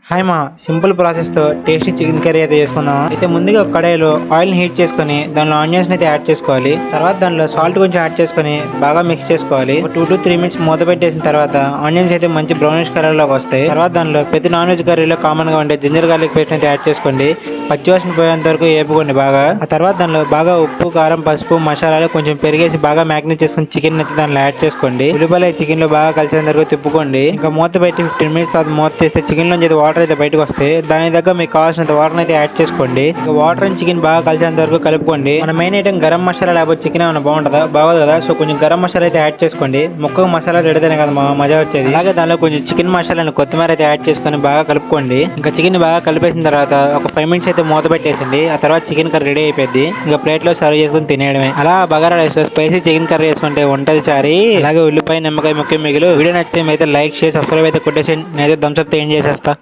Hi మా simple process తో tasty chicken curry అయితే చేసుకుందాం. అయితే ముందుగా ఒక కడాయిలో ఆయిల్ హీట్ చేసుకుని దానిలో ఆనియన్స్ అయితే యాడ్ చేసుకోవాలి. తర్వాత దానిలో సాల్ట్ కొంచెం యాడ్ చేసుకుని బాగా మిక్స్ చేసుకోవాలి. ఒక 2 to 3 మినిట్స్ మూత పెట్టేసిన తర్వాత ఆనియన్స్ అయితే మంచి బ్రౌనిష్ కలర్ లోకి వస్తాయి. తర్వాత దానిలో ప్రతి నాన్ వెజ్ కర్రీలో కామన్ గా ఉండే జింజర్ గార్లిక్ పేస్ట్ అయితే యాడ్ చేసుకోండి. పచ్చివాసన పోయేంత వరకు వేపుకోండి బాగా. ఆ తర్వాత దానిలో బాగా ఉప్పు, కారం, పసుపు, మసాలాలు కొంచెం పెరిగేసి బాగా మ్యాగ్నేట్ చేసుకుని చికెన్ అయితే దానిలో యాడ్ చేసుకోండి. ఉల్లిపాయలు చికెన్ లో బాగా కలిసేంత వరకు తిప్పుకోండి. ఇంకా మూత పెట్టి 15 మినిట్స్ తర్వాత మూత తీస్తే చికెన్ నుంచి వాటర్ అయితే బయటకు వస్తాయి. దాని దగ్గర మీకు కావాల్సినంత వాటర్ అయితే యాడ్ చేసుకోండి. ఇంకా వాటర్ అండ్ చికెన్ బాగా కలిసేంత వరకు కలుపుకోండి. మన మెయిన్ ఐటమ్ గరం మసాలా లేకపోతే చికెన్ ఏమైనా బాగుంటుందా? బాగోదు కదా. సో కొంచెం గరం మసాలా అయితే యాడ్ చేసుకోండి. ముక్కకు మసాలా రెడీతేనే కదా మజా వచ్చేది. అలాగే దానిలో కొంచెం చికెన్ మసాలా కొత్తిమీర అయితే యాడ్ చేసుకుని బాగా కలుపుకోండి. ఇంకా చికెన్ బాగా కలిపేసిన తర్వాత ఒక 5 మినిట్స్ అయితే మూత పెట్టేసింది. ఆ తర్వాత చికెన్ కర్రీ రెడీ అయిపోయింది. ఇంకా ప్లేట్ లో సర్వ్ చేసుకుని తినేయడమే. అలా బగారా రైస్ లో స్పైసీ చికెన్ కర్రీ వేసుకుంటే ఉంటది చారి. అలాగే ఉల్లిపాయ, నిమ్మకాయ ముఖ్యం మిగిలి. వీడియో నచ్చితే అయితే లైక్, షేర్, సబ్స్క్రైబ్ అయితే కొట్టేసి నేనైతే థమ్స్ అప్ ఏం చేసేస్తా.